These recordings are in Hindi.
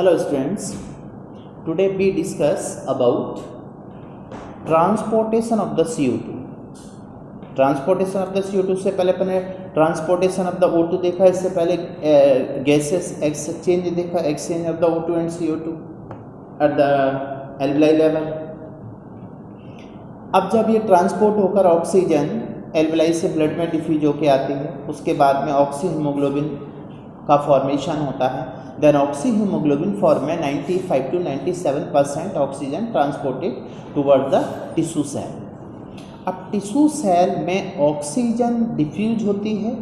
Hello students, today we discuss about transportation of the CO2. Transportation of the CO2 से पहले अपने ट्रांसपोर्टेशन ऑफ द O2 देखा, इससे पहले गैसेस एक्सचेंज देखा, exchange of the O2 and CO2 at the alveoli level. अब जब ये ट्रांसपोर्ट होकर ऑक्सीजन एल्विलाई से ब्लड में डिफ्यूज होकर आती है, उसके बाद में ऑक्सी हीमोग्लोबिन का फॉर्मेशन होता है। देन ऑक्सी हीमोग्लोबिन फॉर्म में 95 to 97% oxygen transported toward the tissue cell. अब टिश्यू सेल में ऑक्सीजन डिफ्यूज होती है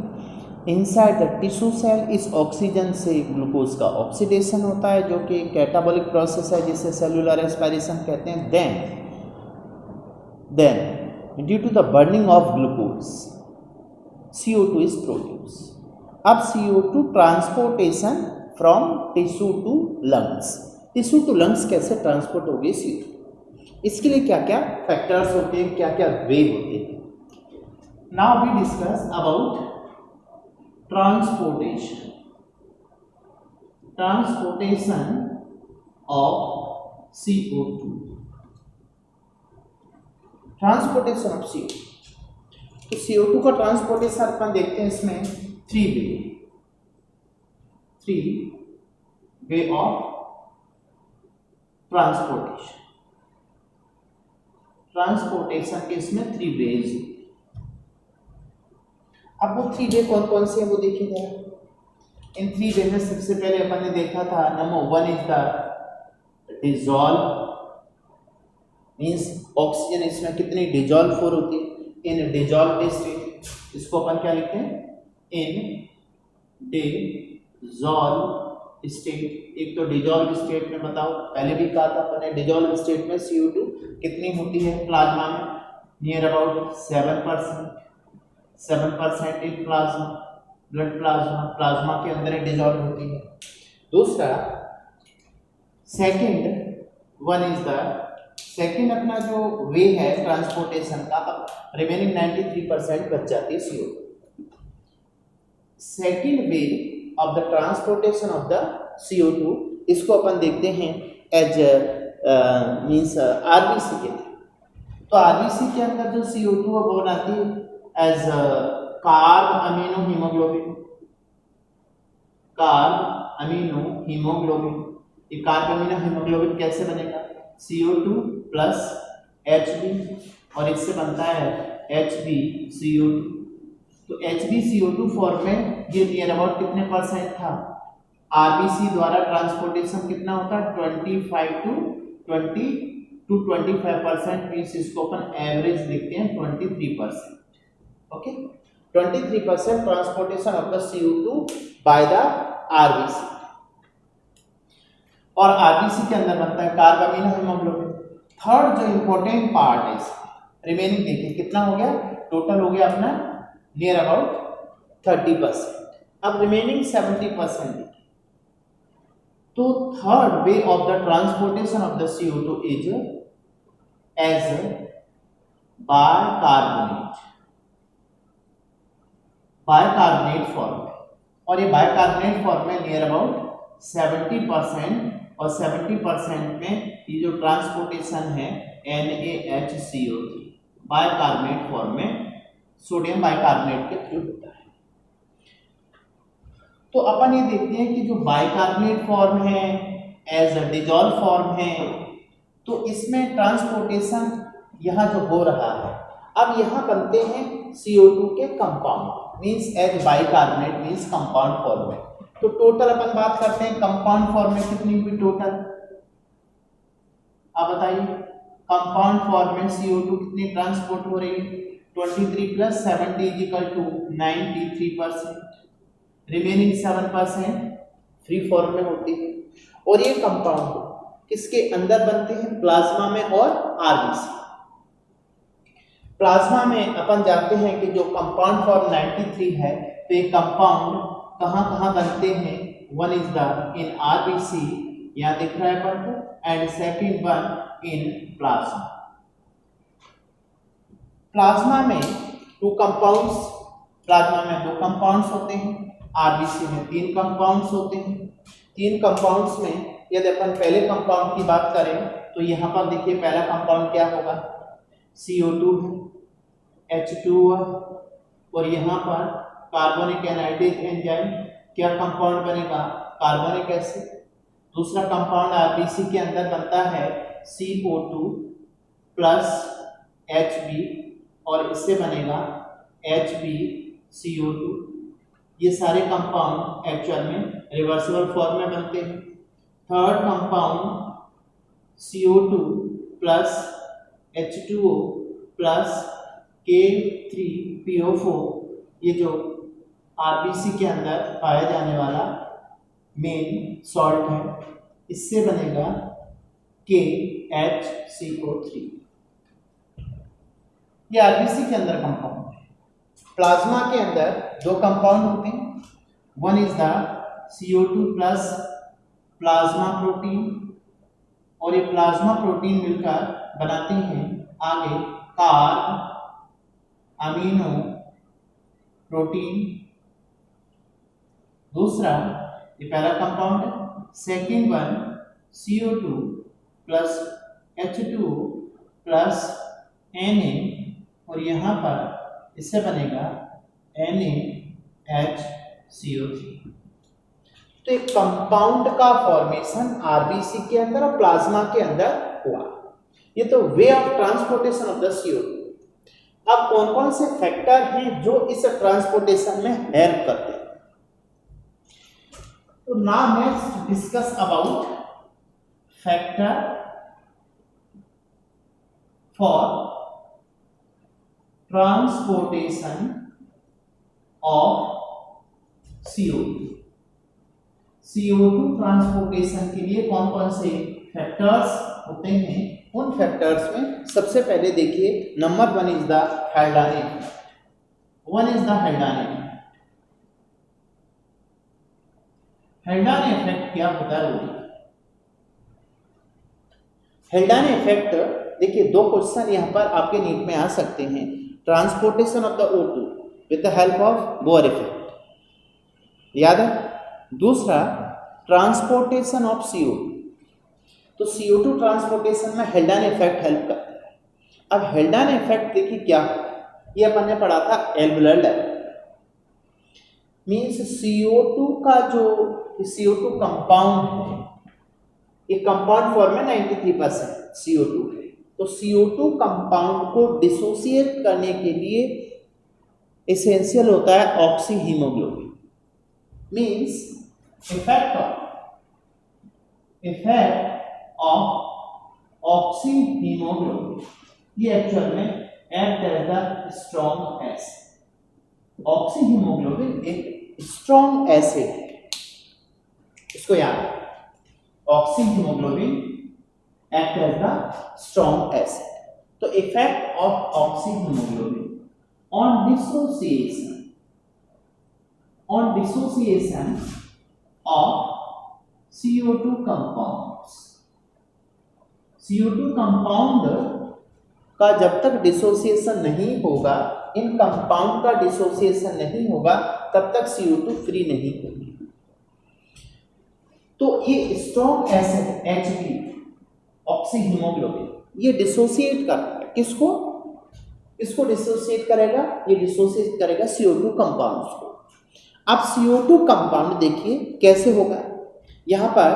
इनसाइड द टिश्यू सेल। इस ऑक्सीजन से ग्लूकोज का ऑक्सीडेशन होता है, जो कि कैटाबॉलिक प्रोसेस है जिसे सेलुलर रेस्पिरेशन कहते हैं। Then due to the burning of glucose CO2 is produce. अब CO2 transportation from tissue to lungs. Tissue to lungs कैसे ट्रांसपोर्ट होगी CO2, इसके लिए क्या क्या फैक्टर्स होते हैं, क्या क्या वे होते हैं। Now we discuss about transportation of CO2। Transportation of CO2, तो CO2 का ट्रांसपोर्टेशन अपन देखते हैं इसमें थ्री वे ऑफ ट्रांसपोर्टेशन के इसमें थ्री वेज। अब वो थ्री वे कौन कौन से हैं वो देखिए जरा। इन थ्री वे में सबसे पहले अपन ने देखा था, number one is the dissolve, means oxygen इसमें कितनी डिजॉल्व फॉर होती है इन डिजॉल्व स्टेट। इसको अपन क्या लिखते हैं, इन डिजॉल्व स्टेट। एक तो डिजॉल्व स्टेट में बताओ, पहले भी कहा था अपन ने, डिजॉल्व स्टेट में CO2 कितनी होती है प्लाज्मा में, near about 7% in plasma, blood plasma के अंदर डिजॉल्व होती है। दूसरा सेकंड अपना जो वे है ट्रांसपोर्टेशन का, अब रिमेनिंग 93% बच जाती है CO2। Second way of the transportation of the CO2, इसको अपन देखते हैं एज मीन्स RBC के लिए। तो RBC के अंदर जो CO2 वो बनाती है एज कार्ब अमीनो हीमोग्लोबिन। ये कार्ब अमीनो हीमोग्लोबिन कैसे बनेगा, CO2 प्लस Hb, और इससे बनता है HbCO2। तो HbCO2 फॉर्म में ये नियर अबाउट कितने परसेंट था, RBC द्वारा ट्रांसपोर्टेशन कितना होता है 25 to 25%, मीन्स इसको अपन एवरेज लिखते हैं 23%। Okay, 23% transportation of the CO2 by the RBC। और RBC के अंदर बनता है कार्ब अमीनो हीमोग्लोबिन। थर्ड जो इंपॉर्टेंट पार्ट है, रिमेनिंग देखिए कितना हो गया, टोटल हो गया अपना नियर अबाउट 30%। अब रिमेनिंग 70% देखिए। तो third way of the transportation of the CO2 is as bicarbonate form में, और ये बायकार्बोनेट फॉर्म में नियर अबाउट 70%, और 70% में ये जो ट्रांसपोर्टेशन है NaHCO3 बायकार्बोनेट फॉर्म में सोडियम बाइकार्बोनेट के थ्रू होता है। तो अपन ये देखते हैं कि जो बाइकार्बोनेट फॉर्म है एज अ डिजॉल्व फॉर्म है, तो इसमें ट्रांसपोर्टेशन यहाँ जो हो रहा है, अब यहाँ बनते हैं CO2 के compound, means as bicarbonate means compound form में। तो टोटल अपन बात करते हैं कंपाउंड फॉर्म में कितनी हुई टोटल, आप बताइए। कंपाउंड फॉर्म में CO2 कितनी ट्रांसपोर्ट हो रही है, 23 plus 70 is equal to 93%, remaining 7% free form में होती है। और ये कंपाउंड किसके अंदर बनते हैं, प्लाज्मा में और RBC। प्लाज्मा में अपन जानते हैं कि जो कंपाउंड फॉर्म 93 है, तो ये कंपाउंड कहाँ कहाँ बनते हैं, one is the in RBC, यहाँ दिख रहा है अपन को, and second one in plasma. Plasma में दो कंपाउंड्स होते हैं, RBC में 3 कंपाउंड्स होते हैं। 3 कंपाउंड्स में यदि अपन पहले कंपाउंड की बात करें तो यहाँ पर देखिए पहला कंपाउंड क्या होगा, CO2 है, H2O, और यहाँ पर कार्बोनिक एनाइड्रेज एंजाइम क्या कंपाउंड बनेगा, कार्बोनिक एसिड। दूसरा कंपाउंड आरबीसी के अंदर बनता है CO2 प्लस Hb, और इससे बनेगा HbCO2। ये सारे कंपाउंड एक्चुअल में रिवर्सिबल फॉर्म में बनते हैं। Third compound CO2 plus H2O plus K3PO4, ये जो आरबीसी के अंदर पाया जाने वाला मेन सॉल्ट है, इससे बनेगा KHCO3। ये आरबीसी के अंदर कंपाउंड है। प्लाज्मा के अंदर दो कंपाउंड होते हैं, one is the CO2 plus plasma protein, और ये प्लाज्मा प्रोटीन मिलकर बनाते हैं आगे कार्ब अमीनो प्रोटीन। दूसरा ये पहला कंपाउंड है। Second one CO2 plus H2O plus Na, और यहाँ पर इससे बनेगा NaHCO3। तो एक कंपाउंड का फॉर्मेशन आरबीसी के अंदर और प्लाज्मा के अंदर हुआ। ये तो way of transportation of the CO2। अब कौन कौन से फैक्टर हैं जो इस ट्रांसपोर्टेशन में हेल्प करते हैं? तो now let's discuss about factor for transportation of CO2। CO2 transportation के लिए कौन कौन से फैक्टर्स होते हैं? उन फैक्टर्स में सबसे पहले देखिए number one is the Haldane. Haldane effect क्या होता है बोलिए? हेल्डान इफेक्ट देखिए, दो क्वेश्चन यहाँ पर आपके नीट में आ सकते हैं। Transportation of the O2 with the help of Bohr effect, याद है? दूसरा ट्रांसपोर्टेशन ऑफ CO2। तो CO2 ट्रांसपोर्टेशन में हेल्डान इफेक्ट हेल्प करता है। अब हेल्डान इफेक्ट देखिए क्या होता है, ये अपन ने पढ़ा था एल्वेलर लेवल, मीन्स CO2 का जो CO2 कंपाउंड है, ये कंपाउंड फॉर्म में 93% CO2 है। तो CO2 कंपाउंड को डिसोसिएट करने के लिए एसेंशियल होता है oxyhaemoglobin. Means effect of oxyhaemoglobin, ये एक्चुअल में act as the strong acid. Oxyhaemoglobin एक स्ट्रॉन्ग एसिड है, इसको याद है। Oxyhaemoglobin act as the strong acid. तो effect of oxyhaemoglobin on dissociation of CO2 compounds। CO2 compound का जब तक डिसोसिएशन नहीं होगा, इन कंपाउंड का डिसोसिएशन नहीं होगा, तब तक CO2 फ्री नहीं होगी। तो ये strong acid Hb oxy haemoglobin ये डिसोसिएट करता है किसको? इसको डिसोसिएट करेगा, ये डिसोसिएट करेगा CO2 कंपाउंड्स को। अब CO2 कंपाउंड देखिए कैसे होगा, यहां पर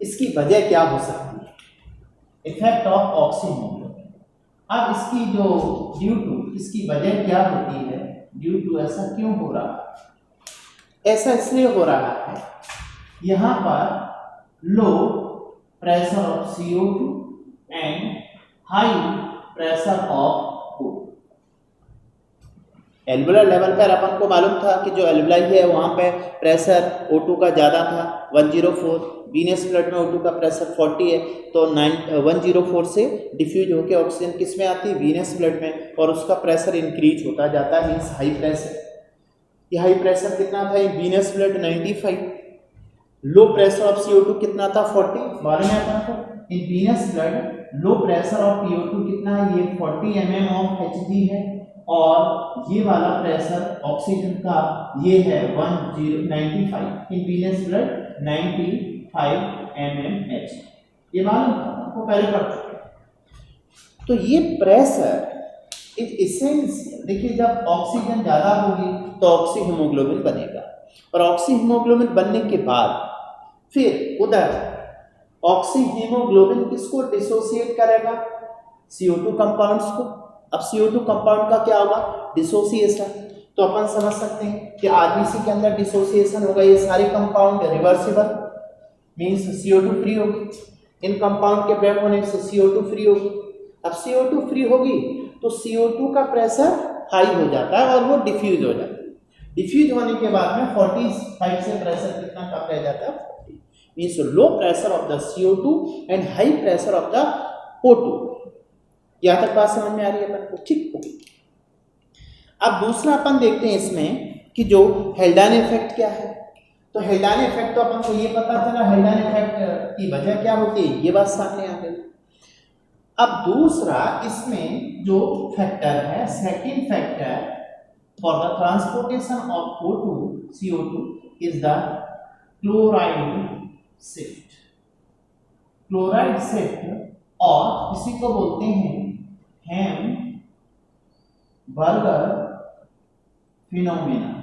इसकी वजह क्या हो सकती है? Effect of oxy haemoglobin. अब इसकी जो ड्यू टू, इसकी वजह क्या होती है? ड्यू टू ऐसा क्यों हो रहा है? ऐसा इसलिए हो रहा है, यहां पर लो pressure of CO2 and high pressure of O2। Alveolar level पर अपन को मालूम था कि जो एल्वेलाई है वहां पे प्रेशर O2 का ज़्यादा था 104, वीनस ब्लड में O2 का प्रेशर 40 है, तो 104 से डिफ्यूज होकर ऑक्सीजन किस में आती है? वीनस ब्लड में, और उसका प्रेशर इंक्रीज होता जाता है, मीन्स हाई प्रेशर। ये हाई प्रेशर कितना था? Venous blood 95, low pressure of CO2 कितना था? 40। मालूम है अपन को in venous blood low pressure of PO2 कितना है? ये 40 mm ऑफ Hg है, और ये वाला प्रेशर ऑक्सीजन का ये है 95। इन वीनस ब्लड 90 mmH। ये मालूम था आपको, पहले पढ़ चुके हैं। तो ये प्रेशर इज एसेंशियल। देखिए जब ऑक्सीजन ज्यादा होगी तो ऑक्सी हीमोग्लोबिन बनेगा, और ऑक्सी हीमोग्लोबिन बनने के बाद फिर उधर ऑक्सी हीमोग्लोबिन किसको डिसोसिएट करेगा? CO2 कंपाउंड्स को। अब CO2 कंपाउंड का क्या होगा? डिसोसिएशन। तो अपन समझ सकते हैं कि आरबीसी के अंदर डिसोसिएशन होगा, ये सारे compound reversible, means CO2 free होगी। इन कंपाउंड के ब्रेक होने से CO2 फ्री होगी। अब CO2 फ्री होगी तो CO2 का प्रेशर हाई हो जाता है और वो डिफ्यूज हो जाता है। डिफ्यूज होने के बाद में 45 से प्रेशर कितना कम रह जाता है? 40। Means low pressure of the CO2 and high pressure of the O2। यहां तक बात समझ में आ रही है अपन को? ठीक हो गई। अब दूसरा अपन देखते हैं इसमें कि जो हेल्डान इफेक्ट क्या है। तो हेल्डान इफेक्ट तो अपन को ये पता चला, हेल्डान इफेक्ट की वजह क्या होती है, ये बात सामने आ गई। अब दूसरा इसमें जो फैक्टर है, second factor for the transportation of O2 CO2 is the chloride shift. Chloride shift, और इसी को बोलते हैं hamburger phenomena.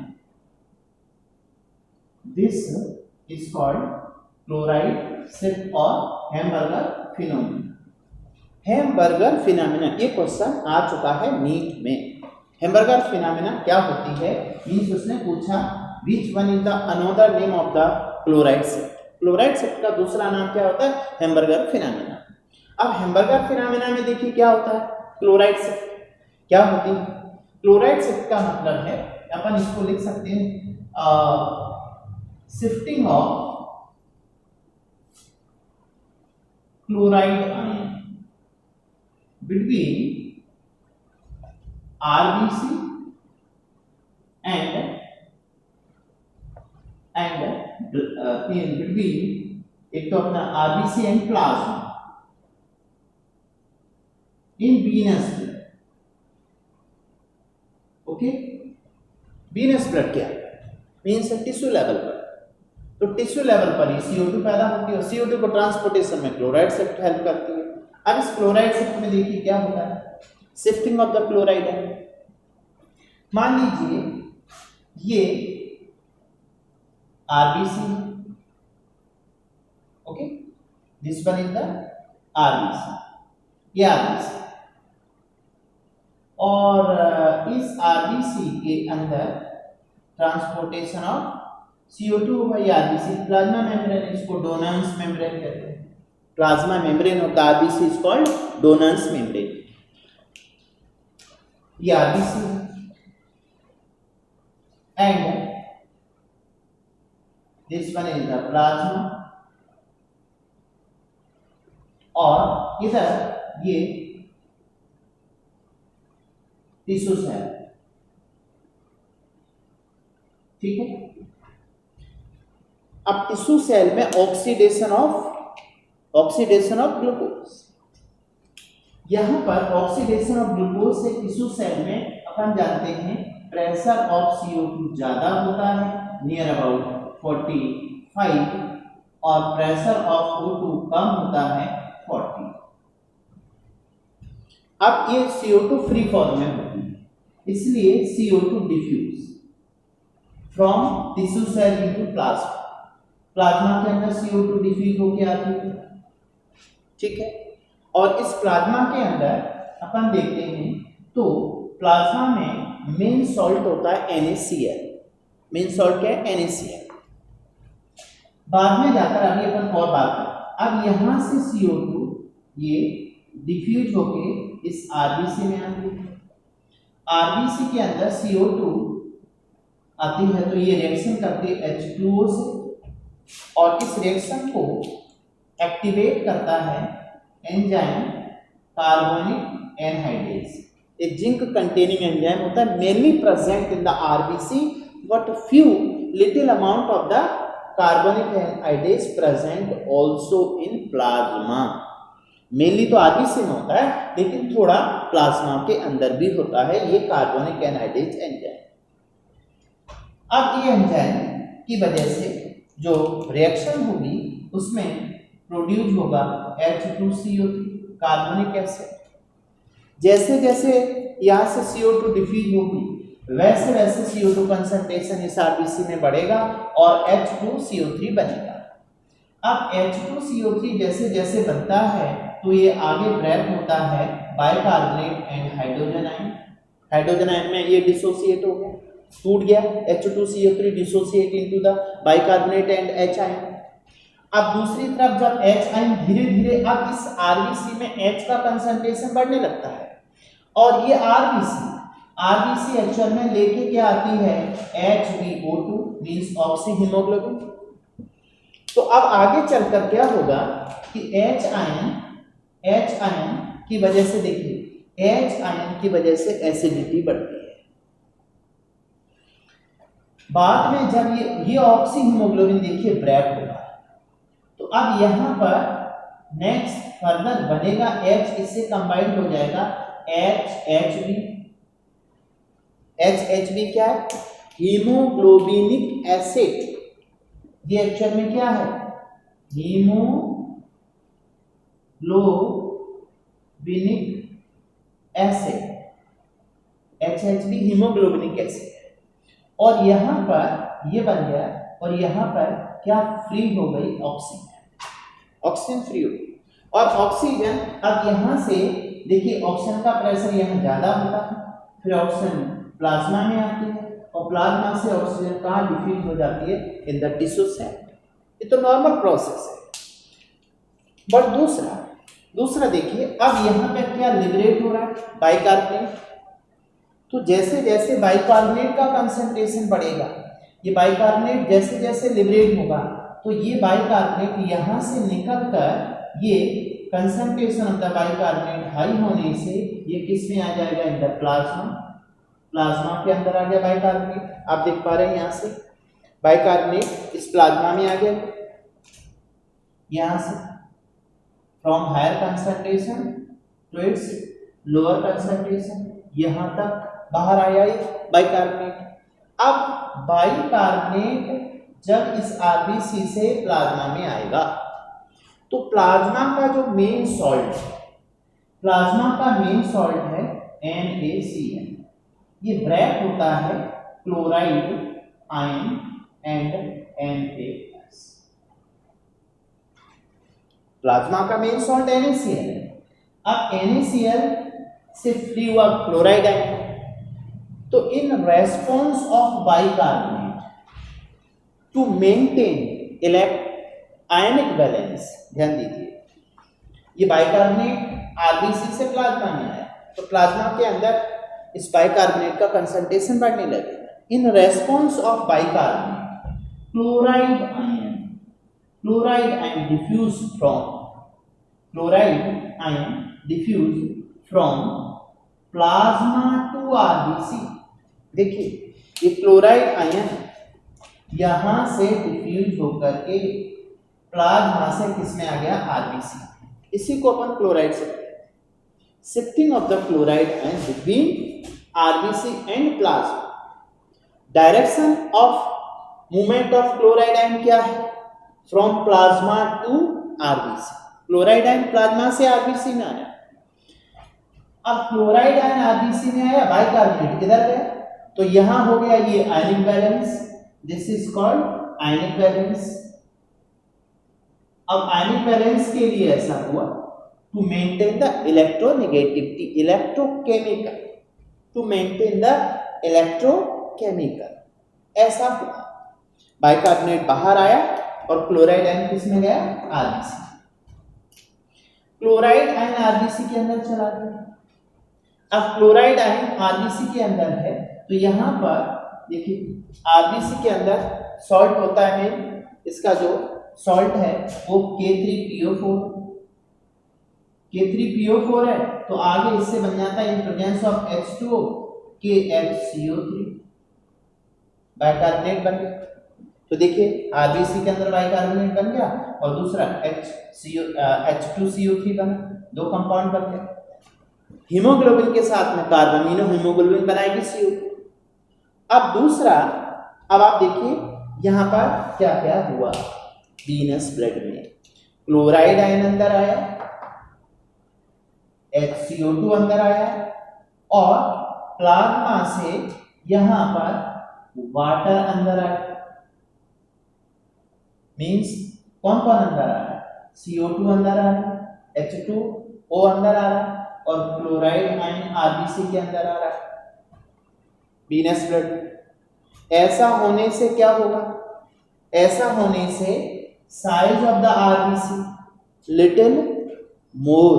This is called chloride shift और हैमबर्गर फिनोमेना। हैमबर्गर फिनोमेना, ये क्वेश्चन आ चुका है नीट में। हैमबर्गर फिनोमेना क्या होती है? मींस उसने पूछा which one is the another name of the chloride shift. Chloride shift का दूसरा नाम क्या होता है? Hamburger phenomena. अब हैमबर्गर फिनोमेना में देखिए क्या होता है? क्लोराइड शिफ्ट क्या होती है? क्लोराइड शिफ्ट का मतलब है, अपन इसको लिख सकते हैं shifting of chloride ion between RBC and in between एक तो अपना RBC and plasma in venous blood. Okay, venous blood क्या है? मीन्स टिश्यू लेवल पर। तो टिश्यू लेवल पर ही CO2 पैदा होती है, और CO2 को ट्रांसपोर्टेशन में क्लोराइड शिफ्ट हेल्प करती है। अब इस क्लोराइड शिफ्ट में देखिए क्या होता है? शिफ्टिंग ऑफ द क्लोराइड है। मान लीजिए ये RBC, okay, this one is the RBC, ये RBC, और इस RBC के अंदर transportation of CO2 by RBC, plasma membrane, इसको डोनर्स मेम्ब्रेन कहते हैं। Plasma membrane of the RBC is called Donans membrane। ये RBC and this one is the plasma, और इधर ये टिश्यू सेल। ठीक है, अब टिश्यू सेल में ऑक्सीडेशन ऑफ ग्लूकोज। यहां पर ऑक्सीडेशन ऑफ ग्लूकोज से टिश्यू सेल में अपन जानते हैं प्रेशर ऑफ CO2 ज्यादा होता है, नियर अबाउट 45, और प्रेशर ऑफ O2 कम होता है 40। अब ये CO2 फ्री फॉर्म में होती है, इसलिए CO2 diffuse from tissue cell into plasma. Plasma के अंदर CO2 डिफ्यूज होकर आती है। ठीक है, और इस प्लाज्मा के अंदर अपन देखते हैं तो प्लाज्मा में मेन सॉल्ट होता है NaCl। मेन सॉल्ट क्या है? NaCl। बाद में जाकर अभी अपन और बात करें। अब यहां से CO2 ये डिफ्यूज होके इस RBC में आती है। RBC के अंदर CO2 आती है तो ये रिएक्शन करती है H2O से, और इस रिएक्शन को एक्टिवेट करता है एंजाइम कार्बोनिक एनहाइड्रेज। एक जिंक कंटेनिंग एंजाइम होता है, mainly present in the RBC, but few little amount of the carbonic anhydrase present also in plasma. Mainly तो RBC में होता है, लेकिन थोड़ा प्लाज्मा के अंदर भी होता है ये कार्बोनिक एनहाइड्रेज एंजाइम। अब ये एंजाइम की वजह से जो रिएक्शन होगी उसमें प्रोड्यूस होगा H2CO3 कार्बनिक एसिड। जैसे जैसे यहाँ से CO2 डिफ्यूज होगी वैसे वैसे CO2 कंसंट्रेशन इस RBC में बढ़ेगा और H2CO3 बनेगा। अब H2CO3 जैसे जैसे बनता है तो ये आगे ब्रेक होता है bicarbonate and hydrogen ion. Hydrogen ion में ये डिसोसिएट हो गया, टूट गया, H2CO3 dissociate into the bicarbonate and H ion. अब दूसरी तरफ जब H आयन धीरे धीरे अब इस RBC में H का कंसंट्रेशन बढ़ने लगता है और ये RBC एक्चुअल में लेके क्या आती है HbO2 मींस ऑक्सी हीमोग्लोबिन। तो अब आगे चलकर क्या होगा कि H आयन की वजह से देखिए H आयन की वजह से एसिडिटी बढ़ती है। बाद में जब ये ऑक्सी हीमोग्लोबिन देखिए ब्रेक होगा तो अब यहां पर नेक्स्ट फर्दर बनेगा H, इससे कंबाइंड हो जाएगा HHB क्या है हीमोग्लोबिनिक एसिड। ये एक्चुअल में क्या है haemoglobinic acid, HHB haemoglobinic acid. और यहां पर ये बन गया और यहां पर क्या फ्री हो गई ऑक्सीजन फ्री हो गई। और ऑक्सीजन अब यहां से देखिए ऑक्सीजन का प्रेशर यहां ज्यादा होता है, फिर ऑक्सीजन प्लाज्मा में आती है और प्लाज्मा से ऑक्सीजन कहाँ डिफ्यूज हो जाती है इन द टिश्यू सेल। ये तो नॉर्मल प्रोसेस है। बट दूसरा देखिए अब यहाँ पे क्या लिबरेट हो रहा है बाइकार्बोनेट। तो जैसे जैसे बाइकार्बोनेट का कंसंट्रेशन बढ़ेगा, ये बाइकार्बोनेट जैसे जैसे लिबरेट होगा तो ये बाइकार्बोनेट यहाँ से निकल कर ये concentration of the bicarbonate high होने से ये किस में आ जाएगा इन द प्लाज्मा के अंदर आ गया बाइकार्बोनेट। आप देख पा रहे हैं यहाँ से बाइकार्बोनेट इस प्लाज्मा में आ गया, यहाँ से from higher concentration to its lower concentration यहाँ तक बाहर आया ये बाइकार्बोनेट। अब बाइकार्बोनेट जब इस RBC से प्लाज्मा में आएगा तो प्लाज्मा का जो मेन सॉल्ट है NaCl, ये ब्रेक होता है chloride ion and Na+। Plasma का मेन सॉल्ट NaCl है। अब NaCl से फ्री हुआ क्लोराइड आयन, तो in response of bicarbonate to maintain ionic balance, ध्यान दीजिए ये बाइकार्बोनेट RBC से प्लाज्मा में आया तो प्लाज्मा के अंदर इस बाइकार्बोनेट का कंसंट्रेशन बढ़ने लगेगा। In response of bicarbonate chloride ion diffuse from plasma to RBC। देखिए ये क्लोराइड आयन यहां से डिफ्यूज होकर के प्लाज्मा से किसमें आ गया RBC। इसी को अपन क्लोराइड से shifting of the chloride ion between RBC and plasma. Direction of movement of chloride ion क्या है from plasma to RBC। Chloride ion plasma से RBC में आया। अब क्लोराइड आयन RBC में आया, बाइकार्बोनेट किधर गया तो यहां हो गया ये ionic balance, this is called ionic balance. अब आयनिक बैलेंस के लिए ऐसा हुआ to maintain the electronegativity electrochemical ऐसा हुआ। बाइकार्बोनेट बाहर आया और क्लोराइड आयन किस में गया RBC। क्लोराइड आयन RBC के अंदर चला गया। अब क्लोराइड आयन RBC के अंदर है तो यहां पर देखिए RBC के अंदर सॉल्ट होता है, इसका जो सॉल्ट है वो K3PO4 है तो आगे इससे बन जाता है in presence of H2O KHCO3, bicarbonate बन गया। तो देखिए RBC के अंदर बाइकार्बोनेट बन गया और दूसरा H2CO3 बना, दो कंपाउंड बन गए। हीमोग्लोबिन के साथ में कार्बामिनो हीमोग्लोबिन बनाएगी CO। अब दूसरा, अब आप देखिए यहां पर क्या क्या हुआ। वीनस ब्लड में। क्लोराइड आयन अंदर आया, HCO2 अंदर आया और प्लाज्मा से यहां पर वाटर अंदर आया। मींस कौन कौन अंदर आ रहा है? CO2 अंदर आ रहा है, H2O अंदर आ रहा है और क्लोराइड आयन RBC के अंदर आ रहा है वीनस ब्लड। ऐसा होने से क्या होगा? ऐसा होने से size of the RBC little more,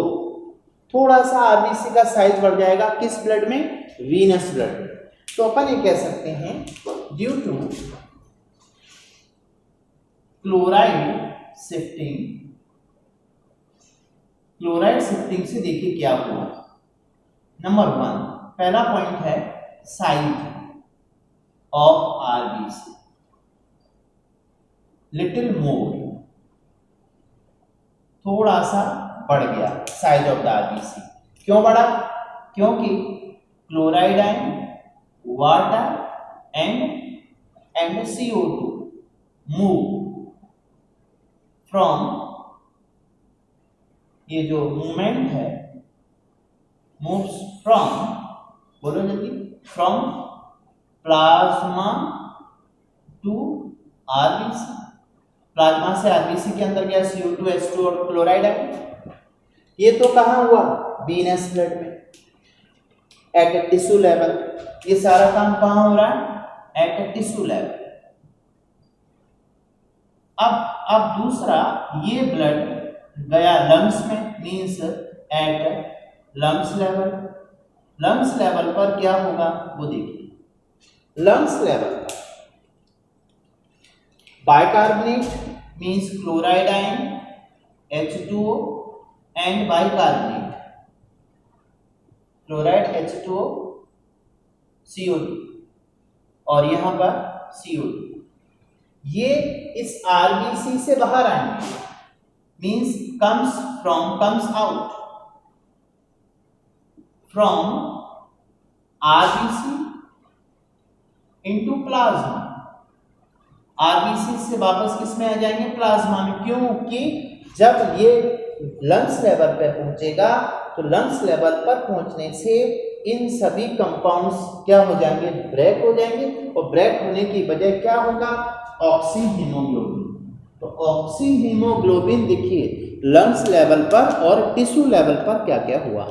थोड़ा सा RBC का साइज बढ़ जाएगा। किस ब्लड में? वीनस ब्लड में। तो अपन ये कह सकते हैं due to chloride shifting, chloride shifting से देखिए क्या हुआ। नंबर 1 पहला पॉइंट है size of RBC little more, थोड़ा सा बढ़ गया साइज ऑफ द RBC। क्यों बढ़ा? क्योंकि chloride ion, water and CO2 move from, ये जो मूवमेंट है मूव्स फ्रॉम, बोलो जल्दी, from plasma to RBC। Plasma से RBC के अंदर गया CO2, H2 और क्लोराइड आयन। ये तो कहाँ हुआ? वीनस ब्लड में, एट ए टिश्यू लेवल। ये सारा काम कहाँ हो रहा है? At a tissue level. अब दूसरा, ये ब्लड गया लंग्स में, means at lungs level. Lungs level पर क्या होगा वो देखिए। लंग्स लेवल पर bicarbonate means chloride ion, H2O and bicarbonate, chloride H2O CO2 और यहां पर CO2, ये इस RBC से बाहर आएंगे, means comes out from RBC into plasma. RBC से वापस किस में आ जाएंगे? प्लाज्मा में। क्योंकि जब ये लंग्स लेवल पे पहुंचेगा तो लंग्स लेवल पर पहुंचने से इन सभी कंपाउंड्स क्या हो जाएंगे? ब्रेक हो जाएंगे और ब्रेक होने की वजह क्या होगा? Oxy haemoglobin. तो ऑक्सी हीमोग्लोबिन देखिए लंग्स लेवल पर और टिश्यू लेवल पर क्या क्या हुआ।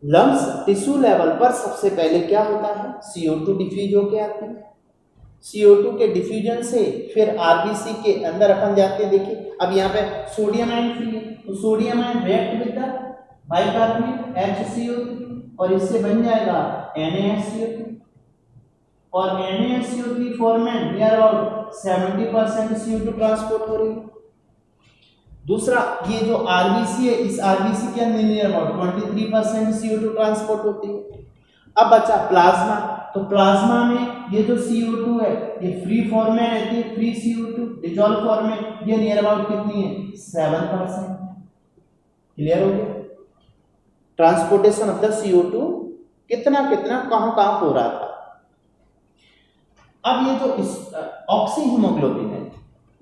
लंग्स टिश्यू लेवल पर सबसे पहले क्या होता है? CO2 डिफ्यूज होके आते हैं। CO2 के डिफ्यूजन से फिर RBC के अंदर अपन जाते हैं। देखिए अब यहाँ पे सोडियम आयन फ्री है, तो sodium ion react with the bicarbonate HCO3 और इससे बन जाएगा NaSCO3 और NaSCO3 format near about 70% CO2 transport हो रही है। दूसरा, ये जो RBC है, इस RBC के अंदर नियर अबाउट 23% CO2 ट्रांसपोर्ट होती है। अब बचा प्लाज्मा, तो प्लाज्मा में ये जो CO2 है ये फ्री फॉर्म में रहती है, फ्री CO2 डिसॉल्व फॉर्म में ये नियर अबाउट कितनी है? 7%। क्लियर हो गया? ट्रांसपोर्टेशन ऑफ द CO2 कितना कितना कहां कहां हो रहा था। अब ये जो ऑक्सी हीमोग्लोबिन है,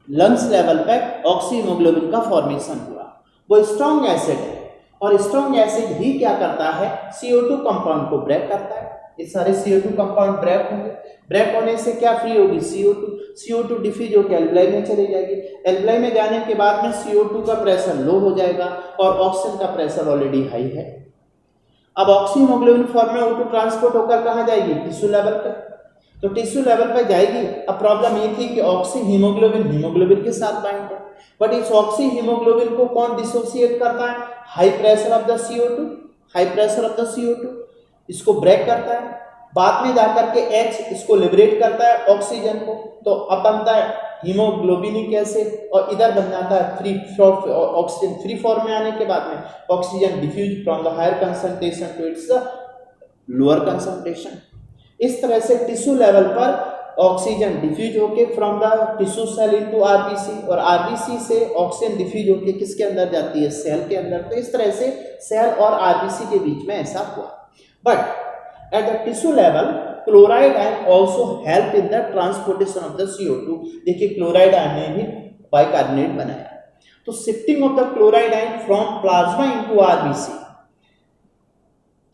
लंग्स लेवल पे ऑक्सी हीमोग्लोबिन का फॉर्मेशन हुआ, वो स्ट्रॉन्ग एसिड है और स्ट्रॉन्ग एसिड ही क्या करता है? CO2 कंपाउंड को ब्रेक करता है। ये सारे CO2 कंपाउंड ब्रेक होंगे, ब्रेक होने से क्या फ्री होगी? CO2 डिफ्यूज होकर एल्वलाई में चली जाएगी। एल्वलाई में जाने के बाद में CO2 का प्रेशर लो हो जाएगा और ऑक्सीजन का प्रेशर ऑलरेडी हाई है। अब ऑक्सी हीमोग्लोबिन फॉर्म में O2 ट्रांसपोर्ट होकर कहाँ जाएगी? टिश्यू लेवल पर। तो टिश्यू लेवल पर जाएगी। अब प्रॉब्लम ये थी कि ऑक्सी हीमोग्लोबिन के साथ बाइंड है, बट इस ऑक्सी हीमोग्लोबिन को कौन डिसोसिएट करता है? High pressure of the CO2, high pressure of the CO2 इसको ब्रेक करता है। बाद में जाकर के H इसको लिबरेट करता है ऑक्सीजन को, तो अब बनता है हीमोग्लोबिनिक एसिड और इधर बन जाता है फ्री ऑक्सीजन। फ्री फॉर्म में आने के बाद में oxygen diffuse from the higher concentration to its lower concentration. इस तरह से टिश्यू लेवल पर ऑक्सीजन डिफ्यूज होके from the tissue cell into RBC और RBC से ऑक्सीजन डिफ्यूज होके किसके अंदर जाती है? सेल के अंदर। तो इस तरह से सेल और RBC के बीच में ऐसा हुआ। But at the tissue level chloride ion also help in the transportation of the CO2। देखिए क्लोराइड आयन ने भी बाइकार्बोनेट बनाया। तो shifting of the chloride ion from plasma into RBC,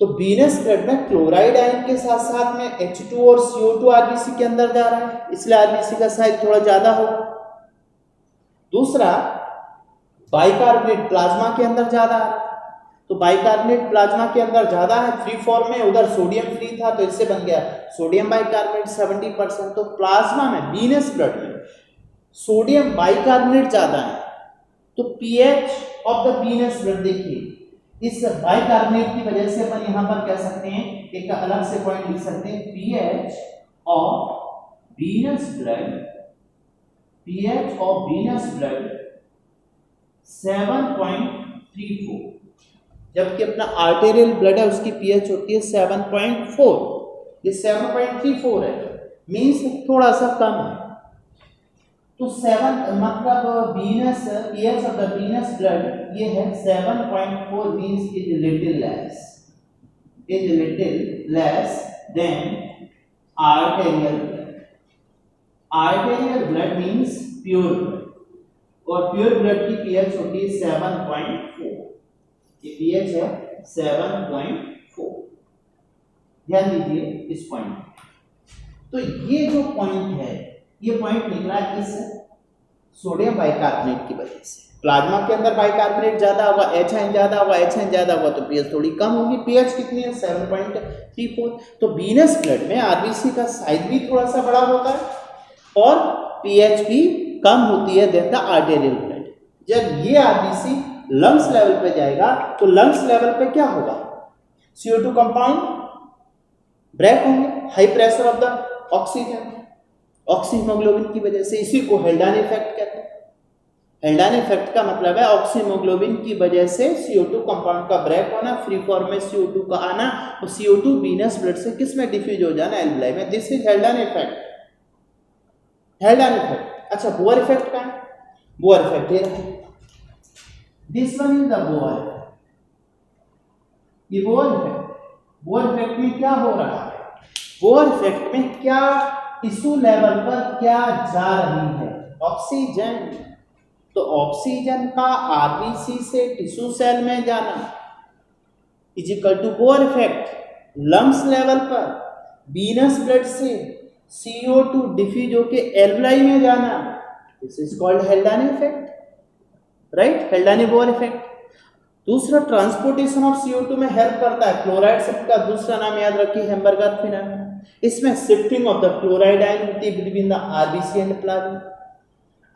तो वीनस ब्लड में क्लोराइड आयन के साथ साथ में H2 और CO2 आरबीसी के अंदर जा रहा है, इसलिए आरबीसी का साइज थोड़ा ज्यादा होगा। दूसरा, बाइकार्बोनेट प्लाज्मा के अंदर ज्यादा है, तो बाइकार्बोनेट प्लाज्मा के अंदर ज्यादा है फ्री फॉर्म में, उधर सोडियम फ्री था तो इससे बन गया सोडियम बाइकार्बोनेट 70%। तो प्लाज्मा में वीनस ब्लड में सोडियम बाइकार्बोनेट ज्यादा है, तो pH of the venous blood, देखिए इस बाइकार्बोनेट की वजह से अपन यहां पर कह सकते हैं, एक अलग से पॉइंट लिख सकते हैं, pH of venous blood, pH of venous blood 7.34, जबकि अपना आर्टेरियल ब्लड है उसकी पीएच होती है 7.4, ये 7.34 है, मींस थोड़ा सा कम है। तो 7 मतलब Venus pH of the venous blood ये है 7.4, means is little less than arterial blood. Arterial blood means pure blood, और प्योर ब्लड की पीएच होती है 7.4, ये पीएच है 7.4, ध्यान दीजिए इस पॉइंट। तो ये जो पॉइंट है, ये पॉइंट निकला इस सोडियम बाइकार्बोनेट की वजह से। प्लाज्मा के अंदर बाइकार्बोनेट ज्यादा होगा, एच आयन ज्यादा होगा, एच आयन ज्यादा होगा तो पीएच थोड़ी कम होगी। पीएच कितनी है 7.34। तो वीनस ब्लड में आरबीसी का साइज भी थोड़ा सा बड़ा होता है और पीएच भी कम होती है देन द आर्टेरियल ब्लड। जब ये आरबीसी लंग्स लेवल पे जाएगा तो लंग्स लेवल पे क्या होगा, CO2 कंपाउंड ब्रेक होंगे, high pressure of the oxygen, oxyhaemoglobin की वजह से। इसी को हेल्डान इफेक्ट कहते हैं। हेल्डान इफेक्ट का मतलब है ऑक्सीहीमोग्लोबिन की वजह से CO2 कंपाउंड का ब्रेक होना, फ्री फॉर्म में CO2 का आना, और CO2 वीनस ब्लड से किस में डिफ्यूज हो जाना, एल्वुलाई में। This is Haldane effect, Haldane effect. अच्छा, बोअर इफेक्ट का है, बोअर इफेक्ट ये रहा, this one is the Bohr effect, ये बोअर इफेक्ट। बोअर इफेक्ट में क्या हो रहा है, बोअर इफेक्ट में क्या टिश्यू लेवल पर क्या जा रही है, ऑक्सीजन। तो ऑक्सीजन का आरबीसी से टिश्यू सेल में जाना is equal to Bohr effect. Lungs level पर वीनस ब्लड से CO2 डिफ्यूज होके एल्वुलाई में जाना, this is called Haldane effect, right, Haldane Bohr effect. दूसरा, ट्रांसपोर्टेशन ऑफ CO2 में हेल्प करता है। क्लोराइड शिफ्ट का दूसरा नाम याद रखिए हेम्बर्गर फिनोमेनन। इसमें shifting of the chloride ion होती है between the RBC and plasma.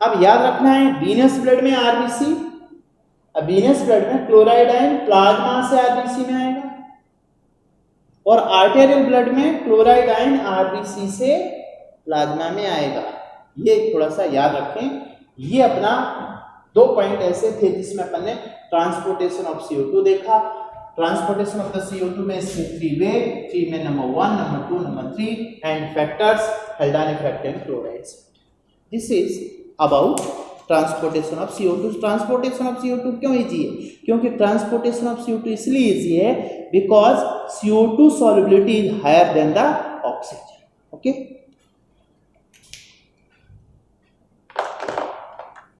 अब याद रखना है, वीनस ब्लड में आरबीसी, वीनस ब्लड में क्लोराइड आयन प्लाज्मा से आरबीसी में आएगा, और आर्टेरियल ब्लड में क्लोराइड आयन आरबीसी से प्लाज्मा में आएगा। ये थोड़ा सा याद रखें। ये अपना 2 पॉइंट ऐसे थे जिसमें अपन ने ट्रांसपोर्टेशन ऑफ CO2 देखा। ट्रांसपोर्टेशन ऑफ द CO2 में इसमें 3 वे, 3 में number 1, number 2, number 3 and factors Haldane effect and chlorides. This is about transportation of CO2। Transportation of CO2 क्यों इजी है, क्योंकि ट्रांसपोर्टेशन ऑफ CO2 इसलिए इजी है because CO2 solubility is higher than the oxygen। Okay.